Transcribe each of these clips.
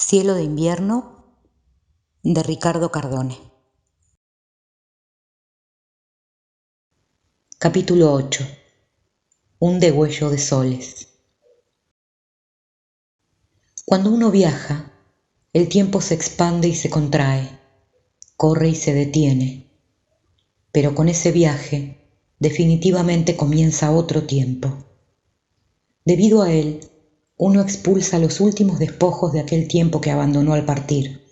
Cielo de invierno, de Ricardo Cardone. Capítulo 8. Un degüello de soles. Cuando uno viaja, el tiempo se expande y se contrae, corre y se detiene, pero con ese viaje definitivamente comienza otro tiempo. Debido a él, uno expulsa los últimos despojos de aquel tiempo que abandonó al partir.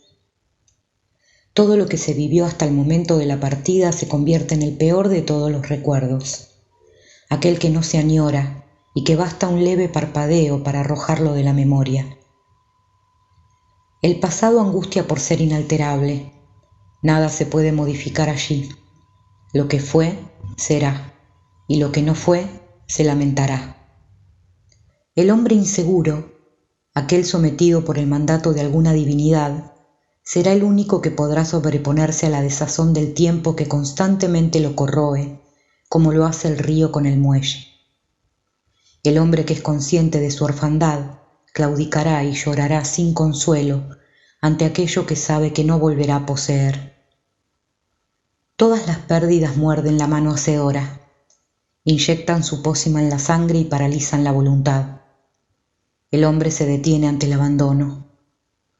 Todo lo que se vivió hasta el momento de la partida se convierte en el peor de todos los recuerdos, aquel que no se añora y que basta un leve parpadeo para arrojarlo de la memoria. El pasado angustia por ser inalterable, nada se puede modificar allí. Lo que fue, será, y lo que no fue, se lamentará. El hombre inseguro, aquel sometido por el mandato de alguna divinidad, será el único que podrá sobreponerse a la desazón del tiempo que constantemente lo corroe, como lo hace el río con el muelle. El hombre que es consciente de su orfandad claudicará y llorará sin consuelo ante aquello que sabe que no volverá a poseer. Todas las pérdidas muerden la mano hacedora, inyectan su pócima en la sangre y paralizan la voluntad. El hombre se detiene ante el abandono.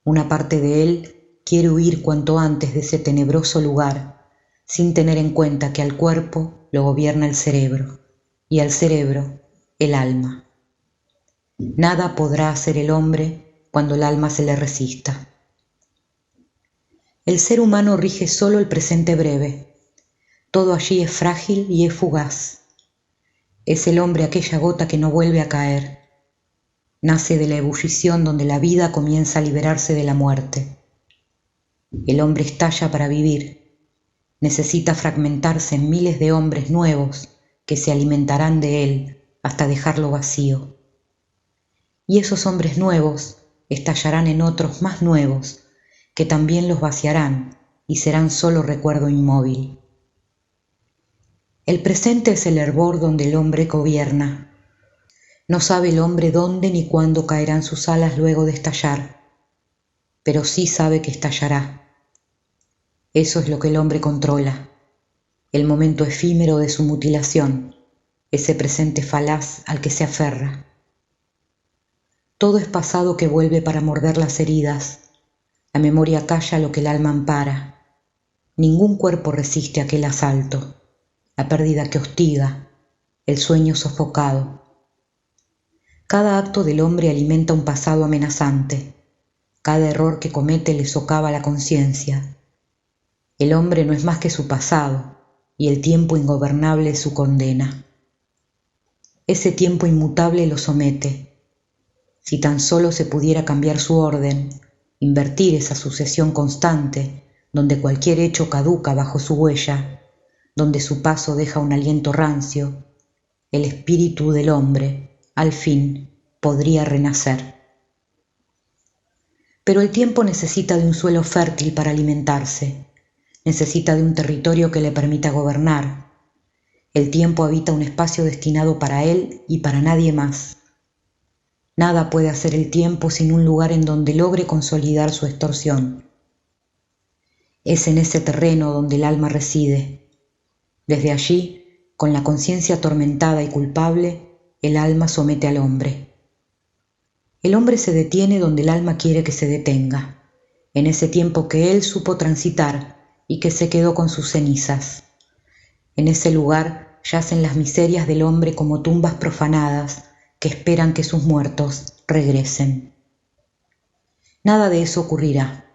Una parte de él quiere huir cuanto antes de ese tenebroso lugar, sin tener en cuenta que al cuerpo lo gobierna el cerebro, y al cerebro el alma. Nada podrá hacer el hombre cuando el alma se le resista. El ser humano rige solo el presente breve. Todo allí es frágil y es fugaz. Es el hombre aquella gota que no vuelve a caer. Nace de la ebullición donde la vida comienza a liberarse de la muerte. El hombre estalla para vivir. Necesita fragmentarse en miles de hombres nuevos que se alimentarán de él hasta dejarlo vacío. Y esos hombres nuevos estallarán en otros más nuevos que también los vaciarán y serán solo recuerdo inmóvil. El presente es el hervor donde el hombre gobierna. No sabe el hombre dónde ni cuándo caerán sus alas luego de estallar, pero sí sabe que estallará. Eso es lo que el hombre controla, el momento efímero de su mutilación, ese presente falaz al que se aferra. Todo es pasado que vuelve para morder las heridas. La memoria calla lo que el alma ampara. Ningún cuerpo resiste aquel asalto, la pérdida que hostiga, el sueño sofocado. Cada acto del hombre alimenta un pasado amenazante. Cada error que comete le socava la conciencia. El hombre no es más que su pasado, y el tiempo ingobernable es su condena. Ese tiempo inmutable lo somete. Si tan solo se pudiera cambiar su orden, invertir esa sucesión constante, donde cualquier hecho caduca bajo su huella, donde su paso deja un aliento rancio, el espíritu del hombre, al fin, podría renacer. Pero el tiempo necesita de un suelo fértil para alimentarse, necesita de un territorio que le permita gobernar. El tiempo habita un espacio destinado para él y para nadie más. Nada puede hacer el tiempo sin un lugar en donde logre consolidar su extorsión. Es en ese terreno donde el alma reside. Desde allí, con la conciencia atormentada y culpable, el alma somete al hombre. El hombre se detiene donde el alma quiere que se detenga, en ese tiempo que él supo transitar y que se quedó con sus cenizas. En ese lugar yacen las miserias del hombre como tumbas profanadas que esperan que sus muertos regresen. Nada de eso ocurrirá.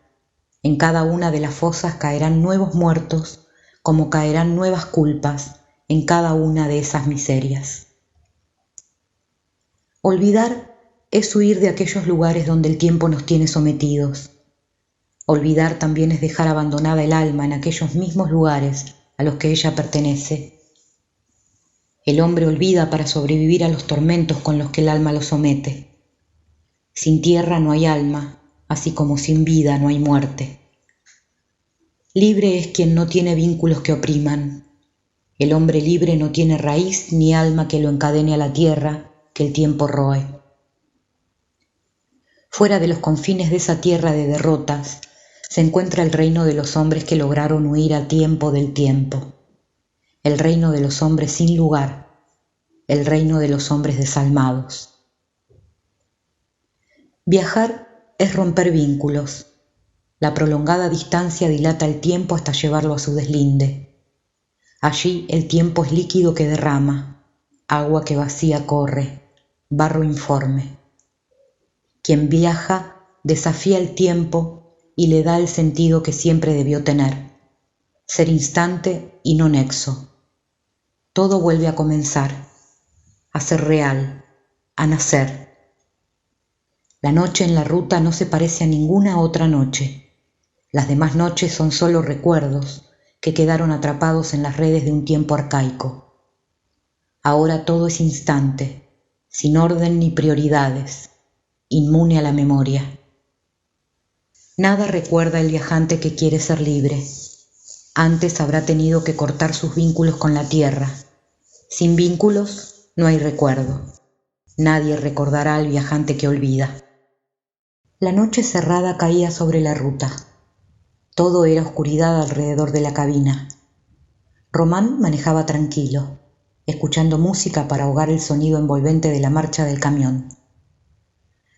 En cada una de las fosas caerán nuevos muertos, como caerán nuevas culpas en cada una de esas miserias. Olvidar es huir de aquellos lugares donde el tiempo nos tiene sometidos. Olvidar también es dejar abandonada el alma en aquellos mismos lugares a los que ella pertenece. El hombre olvida para sobrevivir a los tormentos con los que el alma lo somete. Sin tierra no hay alma, así como sin vida no hay muerte. Libre es quien no tiene vínculos que opriman. El hombre libre no tiene raíz ni alma que lo encadene a la tierra que el tiempo roe. Fuera de los confines de esa tierra de derrotas, se encuentra el reino de los hombres que lograron huir a tiempo del tiempo, el reino de los hombres sin lugar, el reino de los hombres desalmados. Viajar es romper vínculos. La prolongada distancia dilata el tiempo hasta llevarlo a su deslinde. Allí el tiempo es líquido que derrama, agua que vacía corre, barro informe. Quien viaja desafía el tiempo y le da el sentido que siempre debió tener, ser instante y no nexo. Todo vuelve a comenzar, a ser real, a nacer. La noche en la ruta no se parece a ninguna otra noche. Las demás noches son solo recuerdos que quedaron atrapados en las redes de un tiempo arcaico. Ahora todo es instante, sin orden ni prioridades, inmune a la memoria. Nada recuerda el viajante que quiere ser libre. Antes habrá tenido que cortar sus vínculos con la tierra. Sin vínculos no hay recuerdo. Nadie recordará al viajante que olvida. La noche cerrada caía sobre la ruta. Todo era oscuridad alrededor de la cabina. Román manejaba tranquilo, escuchando música para ahogar el sonido envolvente de la marcha del camión.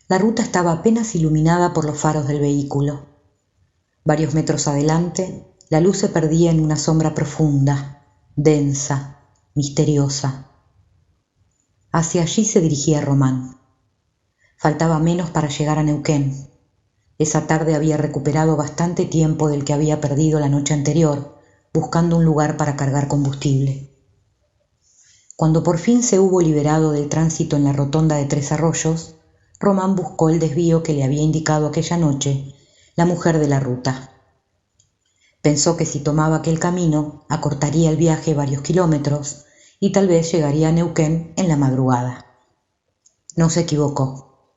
La ruta estaba apenas iluminada por los faros del vehículo. Varios metros adelante, la luz se perdía en una sombra profunda, densa, misteriosa. Hacia allí se dirigía Román. Faltaba menos para llegar a Neuquén. Esa tarde había recuperado bastante tiempo del que había perdido la noche anterior, buscando un lugar para cargar combustible. Cuando por fin se hubo liberado del tránsito en la rotonda de Tres Arroyos, Román buscó el desvío que le había indicado aquella noche la mujer de la ruta. Pensó que si tomaba aquel camino, acortaría el viaje varios kilómetros y tal vez llegaría a Neuquén en la madrugada. No se equivocó.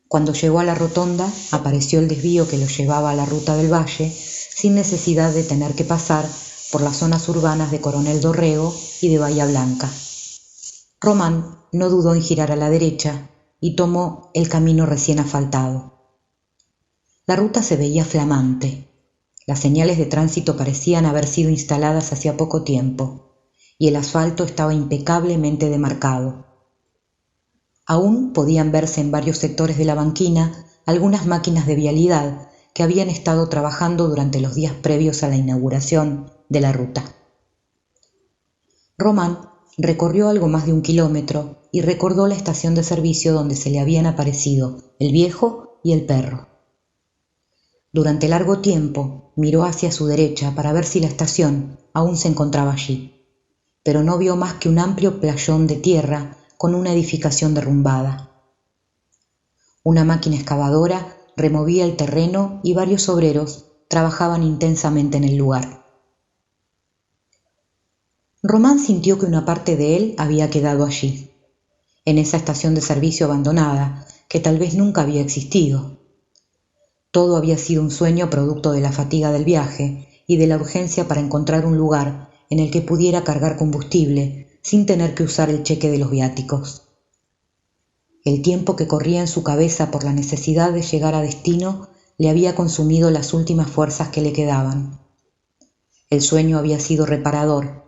Cuando llegó a la rotonda, apareció el desvío que lo llevaba a la ruta del Valle, sin necesidad de tener que pasar por las zonas urbanas de Coronel Dorrego y de Bahía Blanca. Román no dudó en girar a la derecha y tomó el camino recién asfaltado. La ruta se veía flamante. Las señales de tránsito parecían haber sido instaladas hacía poco tiempo, y el asfalto estaba impecablemente demarcado. Aún podían verse en varios sectores de la banquina algunas máquinas de vialidad que habían estado trabajando durante los días previos a la inauguración de la ruta. Román recorrió algo más de 1 kilómetro y recordó la estación de servicio donde se le habían aparecido el viejo y el perro. Durante largo tiempo miró hacia su derecha para ver si la estación aún se encontraba allí, pero no vio más que un amplio playón de tierra con una edificación derrumbada. Una máquina excavadora removía el terreno y varios obreros trabajaban intensamente en el lugar. Román sintió que una parte de él había quedado allí, en esa estación de servicio abandonada que tal vez nunca había existido. Todo había sido un sueño producto de la fatiga del viaje y de la urgencia para encontrar un lugar en el que pudiera cargar combustible sin tener que usar el cheque de los viáticos. El tiempo que corría en su cabeza por la necesidad de llegar a destino le había consumido las últimas fuerzas que le quedaban. El sueño había sido reparador,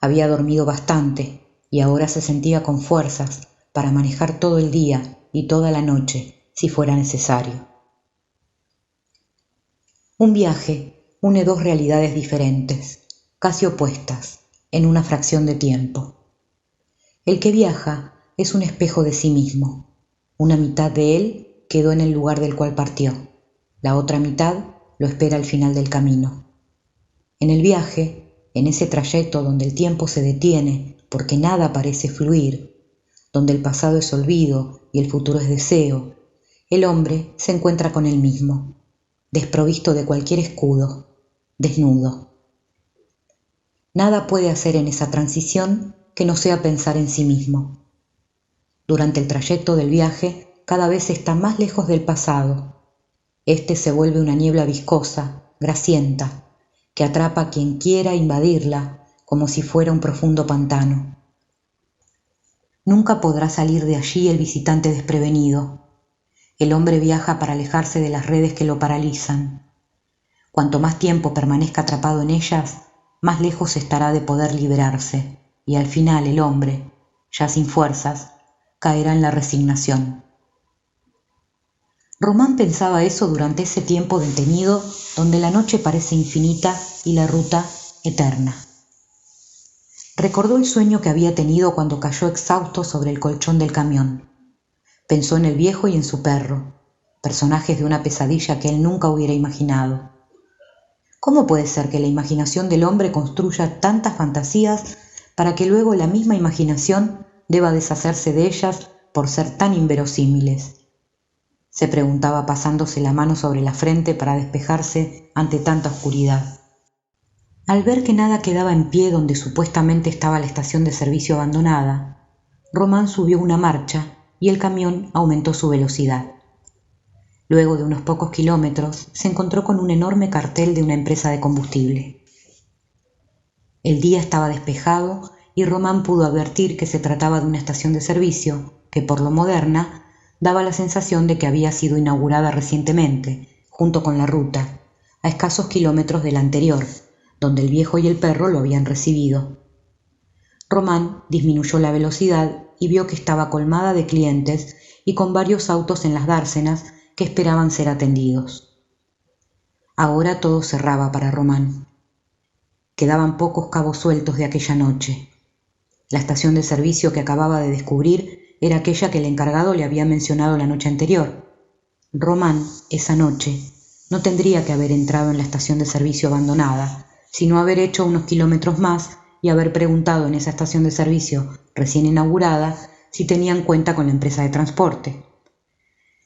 había dormido bastante y ahora se sentía con fuerzas para manejar todo el día y toda la noche si fuera necesario. Un viaje une dos realidades diferentes, casi opuestas, en una fracción de tiempo. El que viaja es un espejo de sí mismo. Una mitad de él quedó en el lugar del cual partió. La otra mitad lo espera al final del camino. En el viaje, en ese trayecto donde el tiempo se detiene porque nada parece fluir, donde el pasado es olvido y el futuro es deseo, el hombre se encuentra con él mismo, desprovisto de cualquier escudo, desnudo. Nada puede hacer en esa transición que no sea pensar en sí mismo. Durante el trayecto del viaje, cada vez está más lejos del pasado. Este se vuelve una niebla viscosa, grasienta, que atrapa a quien quiera invadirla como si fuera un profundo pantano. Nunca podrá salir de allí el visitante desprevenido. El hombre viaja para alejarse de las redes que lo paralizan. Cuanto más tiempo permanezca atrapado en ellas, más lejos estará de poder liberarse, y al final el hombre, ya sin fuerzas, caerá en la resignación. Román pensaba eso durante ese tiempo detenido donde la noche parece infinita y la ruta eterna. Recordó el sueño que había tenido cuando cayó exhausto sobre el colchón del camión. Pensó en el viejo y en su perro, personajes de una pesadilla que él nunca hubiera imaginado. ¿Cómo puede ser que la imaginación del hombre construya tantas fantasías para que luego la misma imaginación deba deshacerse de ellas por ser tan inverosímiles? Se preguntaba pasándose la mano sobre la frente para despejarse ante tanta oscuridad. Al ver que nada quedaba en pie donde supuestamente estaba la estación de servicio abandonada, Román subió una marcha y el camión aumentó su velocidad. Luego de unos pocos kilómetros se encontró con un enorme cartel de una empresa de combustible. El día estaba despejado y Román pudo advertir que se trataba de una estación de servicio que, por lo moderna, daba la sensación de que había sido inaugurada recientemente, junto con la ruta, a escasos kilómetros de la anterior, donde el viejo y el perro lo habían recibido. Román disminuyó la velocidad y vio que estaba colmada de clientes y con varios autos en las dársenas que esperaban ser atendidos. Ahora todo cerraba para Román. Quedaban pocos cabos sueltos de aquella noche. La estación de servicio que acababa de descubrir era aquella que el encargado le había mencionado la noche anterior. Román, esa noche, no tendría que haber entrado en la estación de servicio abandonada, sino haber hecho unos kilómetros más y haber preguntado en esa estación de servicio recién inaugurada si tenían cuenta con la empresa de transporte.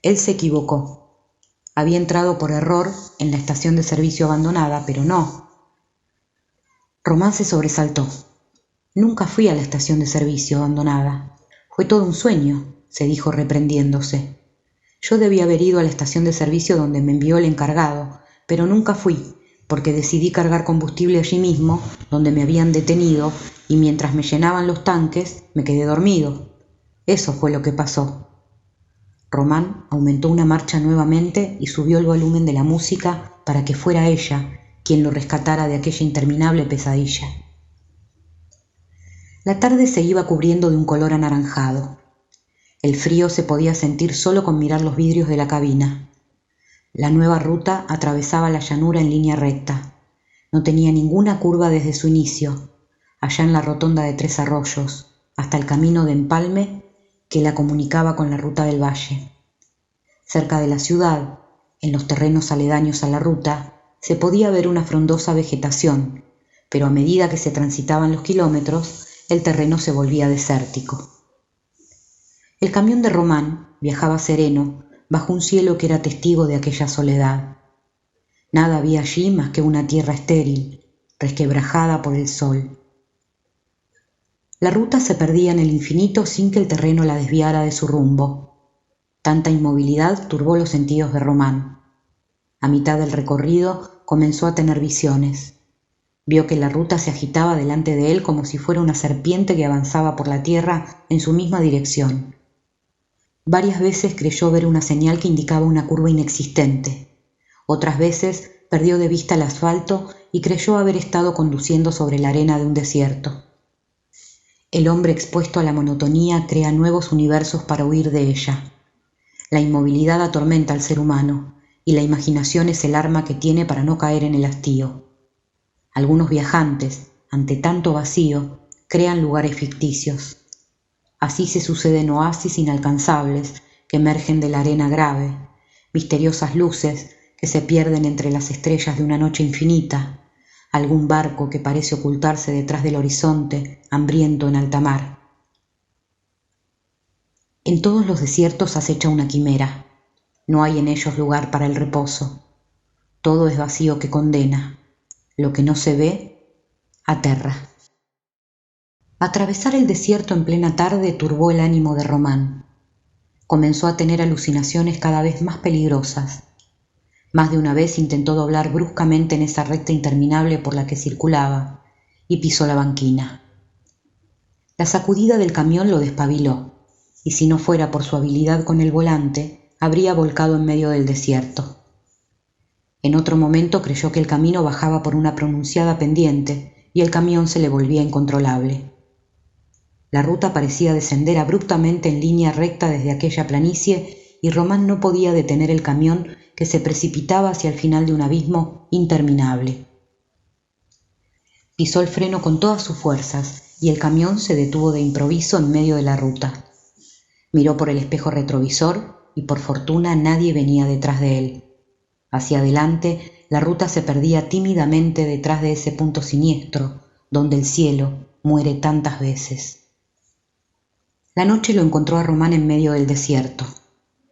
Él se equivocó. Había entrado por error en la estación de servicio abandonada, pero no. Román se sobresaltó. Nunca fui a la estación de servicio abandonada. Fue todo un sueño, se dijo reprendiéndose. Yo debía haber ido a la estación de servicio donde me envió el encargado, pero nunca fui, porque decidí cargar combustible allí mismo, donde me habían detenido, y mientras me llenaban los tanques, me quedé dormido. Eso fue lo que pasó. Román aumentó una marcha nuevamente y subió el volumen de la música para que fuera ella quien lo rescatara de aquella interminable pesadilla. La tarde se iba cubriendo de un color anaranjado. El frío se podía sentir solo con mirar los vidrios de la cabina. La nueva ruta atravesaba la llanura en línea recta. No tenía ninguna curva desde su inicio, allá en la rotonda de Tres Arroyos, hasta el camino de empalme que la comunicaba con la ruta del valle. Cerca de la ciudad, en los terrenos aledaños a la ruta, se podía ver una frondosa vegetación, pero a medida que se transitaban los kilómetros, el terreno se volvía desértico. El camión de Román viajaba sereno, bajo un cielo que era testigo de aquella soledad. Nada había allí más que una tierra estéril, resquebrajada por el sol. La ruta se perdía en el infinito sin que el terreno la desviara de su rumbo. Tanta inmovilidad turbó los sentidos de Román. A mitad del recorrido comenzó a tener visiones. Vio que la ruta se agitaba delante de él como si fuera una serpiente que avanzaba por la tierra en su misma dirección. Varias veces creyó ver una señal que indicaba una curva inexistente. Otras veces perdió de vista el asfalto y creyó haber estado conduciendo sobre la arena de un desierto. El hombre expuesto a la monotonía crea nuevos universos para huir de ella. La inmovilidad atormenta al ser humano y la imaginación es el arma que tiene para no caer en el hastío. Algunos viajantes, ante tanto vacío, crean lugares ficticios. Así se suceden oasis inalcanzables que emergen de la arena grave, misteriosas luces que se pierden entre las estrellas de una noche infinita, algún barco que parece ocultarse detrás del horizonte, hambriento en alta mar. En todos los desiertos acecha una quimera. No hay en ellos lugar para el reposo. Todo es vacío que condena. Lo que no se ve, aterra. Atravesar el desierto en plena tarde turbó el ánimo de Román. Comenzó a tener alucinaciones cada vez más peligrosas. Más de una vez intentó doblar bruscamente en esa recta interminable por la que circulaba y pisó la banquina. La sacudida del camión lo despabiló, y si no fuera por su habilidad con el volante, habría volcado en medio del desierto. En otro momento creyó que el camino bajaba por una pronunciada pendiente y el camión se le volvía incontrolable. La ruta parecía descender abruptamente en línea recta desde aquella planicie y Román no podía detener el camión que se precipitaba hacia el final de un abismo interminable. Pisó el freno con todas sus fuerzas y el camión se detuvo de improviso en medio de la ruta. Miró por el espejo retrovisor y por fortuna nadie venía detrás de él. Hacia adelante la ruta se perdía tímidamente detrás de ese punto siniestro donde el cielo muere tantas veces. La noche lo encontró a Román en medio del desierto.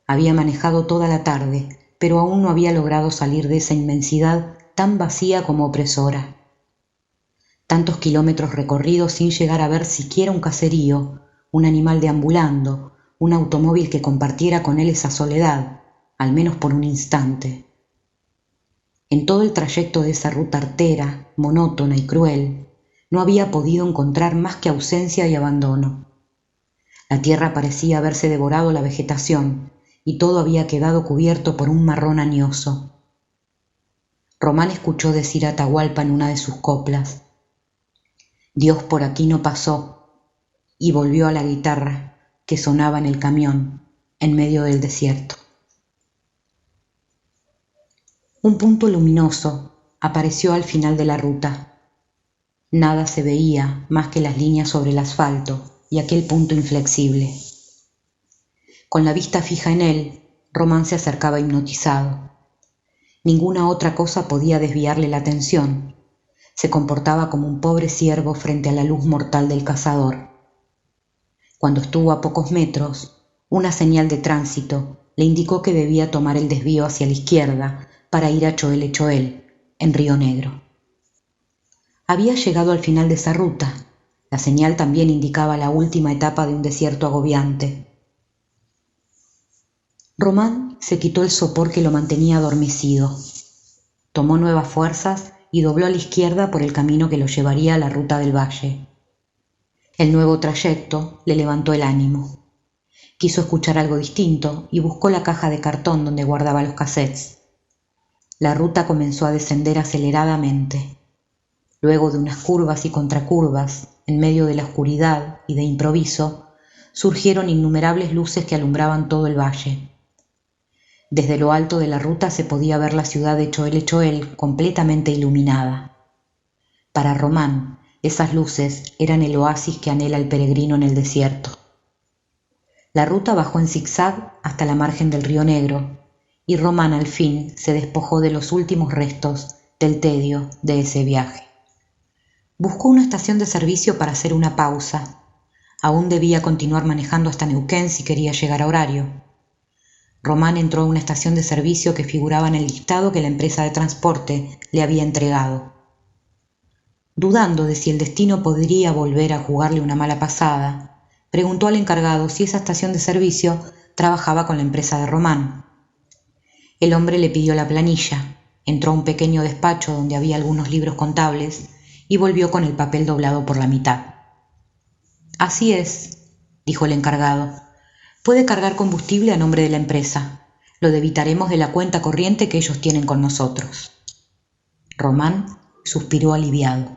Había manejado toda la tarde, pero aún no había logrado salir de esa inmensidad tan vacía como opresora. Tantos kilómetros recorridos sin llegar a ver siquiera un caserío, un animal deambulando, un automóvil que compartiera con él esa soledad, al menos por un instante. En todo el trayecto de esa ruta artera, monótona y cruel, no había podido encontrar más que ausencia y abandono. La tierra parecía haberse devorado la vegetación y todo había quedado cubierto por un marrón añoso. Román escuchó decir a Atahualpa en una de sus coplas: «Dios por aquí no pasó», y volvió a la guitarra que sonaba en el camión en medio del desierto. Un punto luminoso apareció al final de la ruta. Nada se veía más que las líneas sobre el asfalto y aquel punto inflexible. Con la vista fija en él, Román se acercaba hipnotizado. Ninguna otra cosa podía desviarle la atención. Se comportaba como un pobre ciervo frente a la luz mortal del cazador. Cuando estuvo a pocos metros, una señal de tránsito le indicó que debía tomar el desvío hacia la izquierda para ir a Choel Choel, en Río Negro. Había llegado al final de esa ruta. La señal también indicaba la última etapa de un desierto agobiante. Román se quitó el sopor que lo mantenía adormecido. Tomó nuevas fuerzas y dobló a la izquierda por el camino que lo llevaría a la ruta del valle. El nuevo trayecto le levantó el ánimo. Quiso escuchar algo distinto y buscó la caja de cartón donde guardaba los cassettes. La ruta comenzó a descender aceleradamente. Luego de unas curvas y contracurvas, en medio de la oscuridad y de improviso, surgieron innumerables luces que alumbraban todo el valle. Desde lo alto de la ruta se podía ver la ciudad de Choel Choel completamente iluminada. Para Román, esas luces eran el oasis que anhela el peregrino en el desierto. La ruta bajó en zigzag hasta la margen del Río Negro, y Román al fin se despojó de los últimos restos del tedio de ese viaje. Buscó una estación de servicio para hacer una pausa. Aún debía continuar manejando hasta Neuquén si quería llegar a horario. Román entró a una estación de servicio que figuraba en el listado que la empresa de transporte le había entregado. Dudando de si el destino podría volver a jugarle una mala pasada, preguntó al encargado si esa estación de servicio trabajaba con la empresa de Román. El hombre le pidió la planilla, entró a un pequeño despacho donde había algunos libros contables y volvió con el papel doblado por la mitad. «Así es», dijo el encargado. «Puede cargar combustible a nombre de la empresa. Lo debitaremos de la cuenta corriente que ellos tienen con nosotros». Román suspiró aliviado.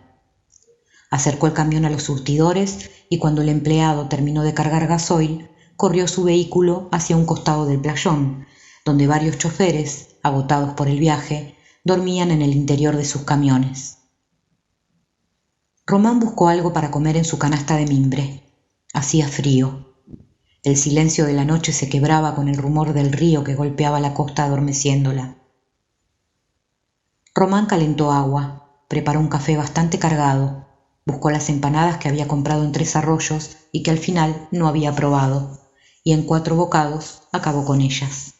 Acercó el camión a los surtidores y cuando el empleado terminó de cargar gasoil, corrió su vehículo hacia un costado del playón, donde varios choferes, agotados por el viaje, dormían en el interior de sus camiones. Román buscó algo para comer en su canasta de mimbre. Hacía frío. El silencio de la noche se quebraba con el rumor del río que golpeaba la costa adormeciéndola. Román calentó agua, preparó un café bastante cargado, buscó las empanadas que había comprado en 3 Arroyos y que al final no había probado, y en 4 bocados acabó con ellas.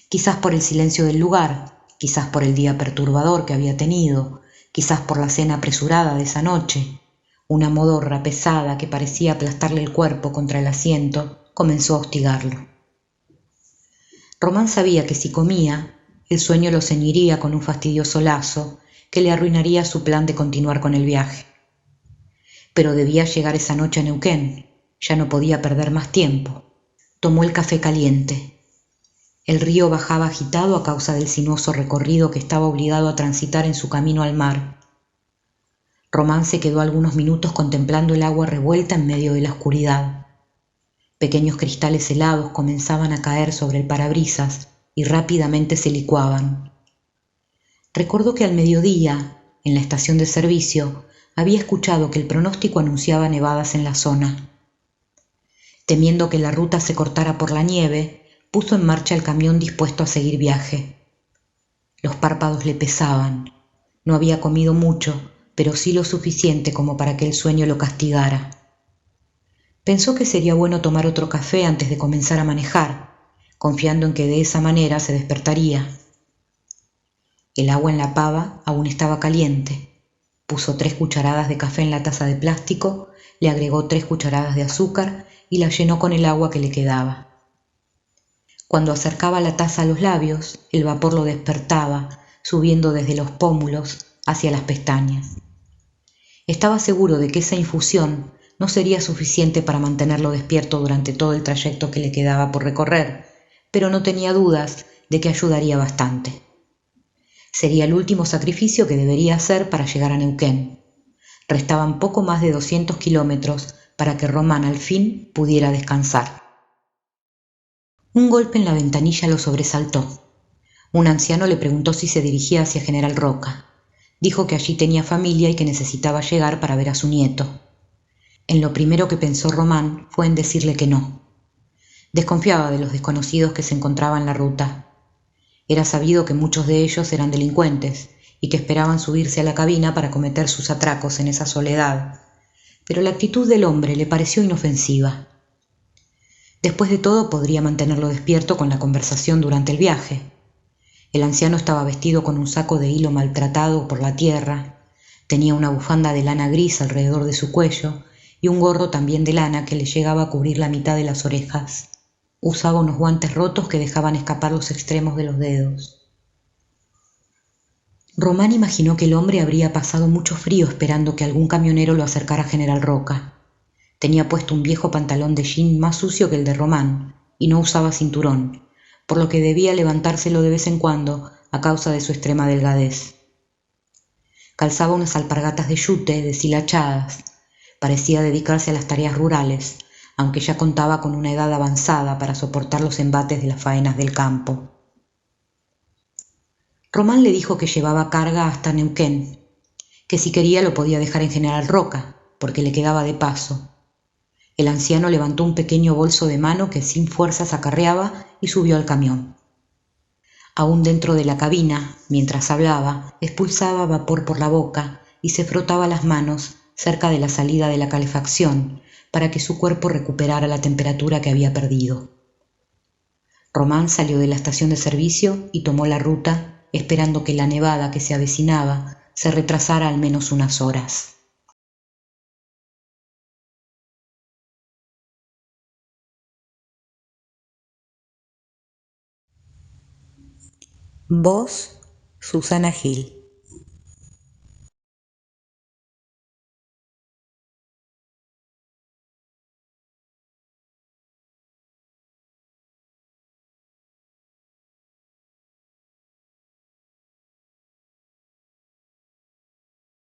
Quizás por el silencio del lugar, quizás por el día perturbador que había tenido, quizás por la cena apresurada de esa noche, una modorra pesada que parecía aplastarle el cuerpo contra el asiento comenzó a hostigarlo. Román sabía que si comía, el sueño lo ceñiría con un fastidioso lazo que le arruinaría su plan de continuar con el viaje. Pero debía llegar esa noche a Neuquén, ya no podía perder más tiempo. Tomó el café caliente, El río bajaba agitado a causa del sinuoso recorrido que estaba obligado a transitar en su camino al mar. Román se quedó algunos minutos contemplando el agua revuelta en medio de la oscuridad. Pequeños cristales helados comenzaban a caer sobre el parabrisas y rápidamente se licuaban. Recordó que al mediodía, en la estación de servicio, había escuchado que el pronóstico anunciaba nevadas en la zona. Temiendo que la ruta se cortara por la nieve, puso en marcha el camión dispuesto a seguir viaje. Los párpados le pesaban. No había comido mucho, pero sí lo suficiente como para que el sueño lo castigara. Pensó que sería bueno tomar otro café antes de comenzar a manejar, confiando en que de esa manera se despertaría. El agua en la pava aún estaba caliente. Puso 3 cucharadas de café en la taza de plástico, le agregó 3 cucharadas de azúcar y la llenó con el agua que le quedaba. Cuando acercaba la taza a los labios, el vapor lo despertaba, subiendo desde los pómulos hacia las pestañas. Estaba seguro de que esa infusión no sería suficiente para mantenerlo despierto durante todo el trayecto que le quedaba por recorrer, pero no tenía dudas de que ayudaría bastante. Sería el último sacrificio que debería hacer para llegar a Neuquén. Restaban poco más de 200 kilómetros para que Román al fin pudiera descansar. Un golpe en la ventanilla lo sobresaltó. Un anciano le preguntó si se dirigía hacia General Roca. Dijo que allí tenía familia y que necesitaba llegar para ver a su nieto. En lo primero que pensó Román fue en decirle que no. Desconfiaba de los desconocidos que se encontraban en la ruta. Era sabido que muchos de ellos eran delincuentes y que esperaban subirse a la cabina para cometer sus atracos en esa soledad, pero la actitud del hombre le pareció inofensiva. Después de todo, podría mantenerlo despierto con la conversación durante el viaje. El anciano estaba vestido con un saco de hilo maltratado por la tierra, tenía una bufanda de lana gris alrededor de su cuello y un gorro también de lana que le llegaba a cubrir la mitad de las orejas. Usaba unos guantes rotos que dejaban escapar los extremos de los dedos. Román imaginó que el hombre habría pasado mucho frío esperando que algún camionero lo acercara a General Roca. Tenía puesto un viejo pantalón de jean más sucio que el de Román y no usaba cinturón, por lo que debía levantárselo de vez en cuando a causa de su extrema delgadez. Calzaba unas alpargatas de yute deshilachadas. Parecía dedicarse a las tareas rurales, aunque ya contaba con una edad avanzada para soportar los embates de las faenas del campo. Román le dijo que llevaba carga hasta Neuquén, que si quería lo podía dejar en General Roca, porque le quedaba de paso. El anciano levantó un pequeño bolso de mano que sin fuerzas acarreaba y subió al camión. Aún dentro de la cabina, mientras hablaba, expulsaba vapor por la boca y se frotaba las manos cerca de la salida de la calefacción para que su cuerpo recuperara la temperatura que había perdido. Román salió de la estación de servicio y tomó la ruta, esperando que la nevada que se avecinaba se retrasara al menos unas horas. Voz: Susana Gil.